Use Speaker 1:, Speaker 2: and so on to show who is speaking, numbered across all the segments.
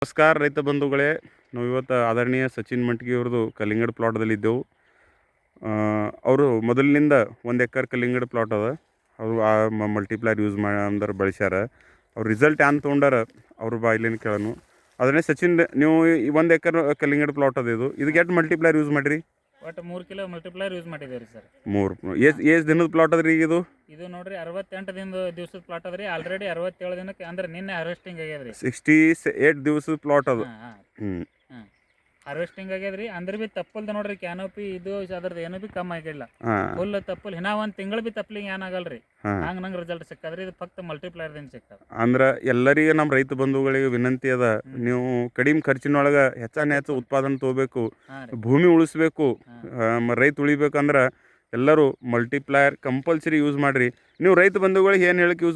Speaker 1: ನಮಸ್ಕಾರ ರೈತ ಬಂಧುಗಳೇ. ನಾವು ಇವತ್ತು ಆದರಣೀಯ ಸಚಿನ್ ಮಂಟಗಿ ಅವ್ರದ್ದು ಕಲ್ಲಿಂಗಡ್ ಪ್ಲಾಟ್ದಲ್ಲಿದ್ದೆವು. ಅವರು ಮೊದಲಿನಿಂದ 1 ಎಕರೆ ಕಲ್ಲಿಂಗಡ್ ಪ್ಲಾಟ್ ಅದ. ಅವರು ಮಲ್ಟಿಪ್ಲೈರ್ ಯೂಸ್ ಅಂದ್ರೆ ಬಳಸ್ಯಾರ. ಅವ್ರ ರಿಸಲ್ಟ್ ಏನು ತೊಗೊಂಡಾರ ಅವ್ರ ಬಾಯಿಲಿನ ಕೇಳೋನು. ಅದನ್ನೇ ಸಚಿನ್, ನೀವು 1 ಎಕರೆ ಕಲ್ಲಿಂಗಡ್ ಪ್ಲಾಟ್ ಅದ, ಇದಕ್ಕೆ ಎಷ್ಟು ಮಲ್ಟಿಪ್ಲೈರ್ ಯೂಸ್ ಮಾಡಿರಿ?
Speaker 2: ಒಟ್ಟು 3 ಕಿಲೋ ಮಲ್ಟಿಪ್ಲೈರ್ ಯೂಸ್ ಮಾಡಿದ್ದೇವೆ ರೀ ಸರ್.
Speaker 1: 3 ಎಷ್ಟು ದಿನದ ಪ್ಲಾಟ್ ಅದ್ರಿ ಇದು?
Speaker 2: ಇದು ನೋಡ್ರಿ 68 ದಿವಸದ ಪ್ಲಾಟ್ ಅದ ರೀ. ಆಲ್ರೆಡಿ 67 ದಿನಕ್ಕೆ ಅಂದ್ರೆ ನಿನ್ನೆ ಹಾರ್ವೆಸ್ಟಿಂಗ್ ಆಗ್ಯದ ರೀ.
Speaker 1: 68 ದಿವಸದ ಪ್ಲಾಟ್ ಅದು.
Speaker 2: ಹಾರ್ವೆಸ್ಟಿಂಗ್ ಆಗ್ಯದ ರೀ. ಅಂದ್ರೆ ಬಿ ತಪ್ಪಲ್ದ ನೋಡ್ರಿ ಕ್ಯಾನೋಪಿ ಇದು ಅದ್ರದ್ದು ಏನೂ ಬಿ ಕಮ್ಮಿ ಆಗಿಲ್ಲ. ಫುಲ್ ತಪ್ಪಲ್ ಇನ್ನ 1 ತಿಂಗಳು ಬಿ ತಪ್ಪಲಿಂಗ್ ಏನಾಗಲ್ರಿ. ನಂಗೆ ರಿಸಲ್ಟ್ ಸಿಕ್ಕದ್ರಿ. ಇದು ಫಕ್ತ ಮಲ್ಟಿಪ್ಲೈರ್ದಿಂದ ಸಿಕ್ಕದ. ಅಂದ್ರೆ
Speaker 1: ಎಲ್ಲರಿಗೆ ನಮ್ಮ ರೈತ ಬಂಧುಗಳಿಗೆ ವಿನಂತಿ ಅದ, ನೀವು ಕಡಿಮೆ ಖರ್ಚಿನೊಳಗೆ ಹೆಚ್ಚು ಉತ್ಪಾದನೆ ತೊಗೋಬೇಕು, ಭೂಮಿ ಉಳಿಸ್ಬೇಕು, ರೈತ ಉಳಿಬೇಕಂದ್ರೆ ಎಲ್ಲರೂ ಮಲ್ಟಿಪ್ಲೈರ್ ಕಂಪಲ್ಸರಿ ಯೂಸ್ ಮಾಡಿರಿ. ನೀವು ರೈತ ಬಂಧುಗಳಿಗೆ ಏನು ಹೇಳಕ್ಕೆ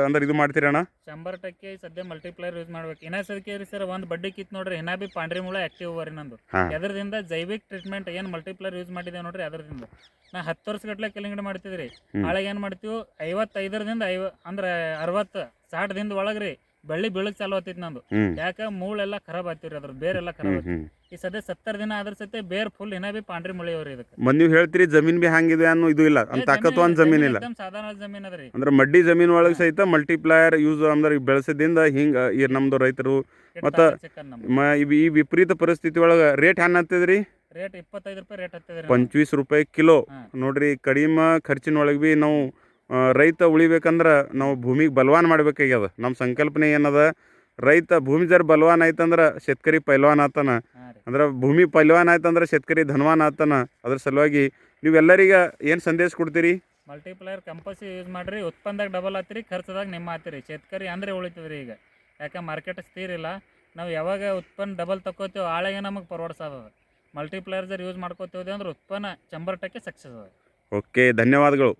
Speaker 1: ಅಂದ್ರೆ ಇದು ಮಾಡ್ತೀರಣ್ಣ?
Speaker 2: 100% ಸದ್ಯ ಮಲ್ಟಿಪ್ಲೈರ್ ಯೂಸ್ ಮಾಡ್ಬೇಕು. ಇನ್ನ ಸದ್ಯಕ್ಕೆ ರೀ ಸರ್, ಒಂದು ಬಡ್ಡಿ ಕಿತ್ ನೋಡ್ರಿ, ಇನ್ನ ಬಿ ಪಾಂಡ್ರಿ ಮುಳ ಆಕ್ಟಿವ್ ಅವರಿ ನಂದು. ಎದ್ರದಿಂದ ಜೈವಿಕ್ ಟ್ರೀಟ್ಮೆಂಟ್ ಏನು ಮಲ್ಟಿಪ್ಲೈರ್ ಯೂಸ್ ಮಾಡಿದೆ ನೋಡ್ರಿ, ಅದರಿಂದ ನಾ 10 ವರ್ಷ ಗಟ್ಲೆ ಕಲ್ಲಿಂಗಡಿ ಮಾಡ್ತಿದ್ರಿ. ಆಳಗೆ ಏನು ಮಾಡ್ತೀವಿ, 55ರಿಂದ ಅಂದ್ರೆ 60-60 ದಿನದ ಒಳಗ್ರಿ ಬೆಳ್ಳಿ ಬೀಳಕ್ ಚಾಲು ಆತಿತ್ತು ನಂದು. ಯಾಕೆ ಮೂಳೆಲ್ಲ ಖರಾಬ್ ಆತಿವ್ರಿ, ಅದ್ರ ಬೇರೆಲ್ಲ ಖರಾಬ್ ಆತಿ. ಈ ಸದ್ಯ 70 ದಿನ ಆದ್ರ ಸತ್ಯ ಬೇರ್ ಫುಲ್ ಇನ್ನ ಬಿ ಪಾಂಡ್ರಿ ಮುಳಿಯವ್ರಿ. ಇದಕ್ಕೆ
Speaker 1: ನೀವು ಹೇಳ್ತೀರಿ ಜಮೀನ್ ಬಿ ಹಂಗಿದೆ ಅನ್ನೋ ಇದು ಇಲ್ಲ, ಅಂತ ತಾಕತ್ವಾನ್ ಜಮೀನ್ ಇಲ್ಲ,
Speaker 2: ಸಾಧಾರಣ ಜಮೀನ್ ಅದ್ರಿ.
Speaker 1: ಅಂದ್ರೆ ಮಡ್ಡಿ ಜಮೀನ್ ಒಳಗೆ ಸಹಿತ ಮಲ್ಟಿಪ್ಲೈರ್ ಯೂಸ್ ಅಂದ್ರೆ ಬೆಳೆಸದಿಂದ ಹಿಂಗ ನಮ್ದು ರೈತರು. ಮತ್ತು ಈ ವಿಪರೀತ ಪರಿಸ್ಥಿತಿ ಒಳಗೆ ರೇಟ್ ಹೆಂಗ್ ಹತ್ತದ್ರಿ?
Speaker 2: ರೇಟ್ 25 ರೂಪಾಯಿ ರೇಟ್ ಹತ್ತದ್ರಿ.
Speaker 1: 25 ರೂಪಾಯಿ ಕಿಲೋ ನೋಡ್ರಿ. ಕಡಿಮೆ ಖರ್ಚಿನೊಳಗೆ ಬಿ ನಾವು ರೈತ ಉಳಿಬೇಕಂದ್ರೆ ನಾವು ಭೂಮಿಗೆ ಬಲವಾನ್ ಮಾಡ್ಬೇಕಾಗ್ಯದ. ನಮ್ಮ ಸಂಕಲ್ಪನೆ ಏನದ, ರೈತ ಭೂಮಿ ಜರ ಬಲವಾನ್ ಆಯ್ತಂದ್ರೆ ಶೇತಕರಿ ಪೈಲ್ವಾನ್ ಆತನ, ಅಂದ್ರೆ ಭೂಮಿ ಪೈಲ್ವಾನ್ ಆಯ್ತಂದ್ರೆ ಶೇತಕರಿ ಧನವಾನ್ ಆತನ. ಅದ್ರ ಸಲುವಾಗಿ ನೀವೆಲ್ಲರಿಗೆ ಏನು ಸಂದೇಶ ಕೊಡ್ತೀರಿ?
Speaker 2: ಮಲ್ಟಿಪ್ಲೈರ್ ಕಂಪಲ್ಸರಿ ಯೂಸ್ ಮಾಡ್ರಿ. ಉತ್ಪನ್ನದಾಗ ಡಬಲ್ ಆತಿರಿ, ಖರ್ಚದಾಗ ನಿಮ್ಮ ಆತಿರಿ. ಶೇತಕರಿ ಅಂದ್ರೆ ಉಳಿತದ್ರಿ. ಈಗ ಯಾಕೆ ಮಾರ್ಕೆಟ್ ಸ್ಥಿರ ಇಲ್ಲ. ನಾವು ಯಾವಾಗ ಉತ್ಪನ್ನ ಡಬಲ್ ತಗೋತೀವಿ ಆಳೆಗೆ ನಮಗೆ ಪರ್ವಡ್ಸದ. ಮಲ್ಟಿಪ್ಲೈರ್ ಯೂಸ್ ಮಾಡ್ಕೋತೀವಿ ಅಂದ್ರೆ ಉತ್ಪನ್ನ 100% ಸಕ್ಸಸ್ ಅದ.
Speaker 1: ಓಕೆ, ಧನ್ಯವಾದಗಳು.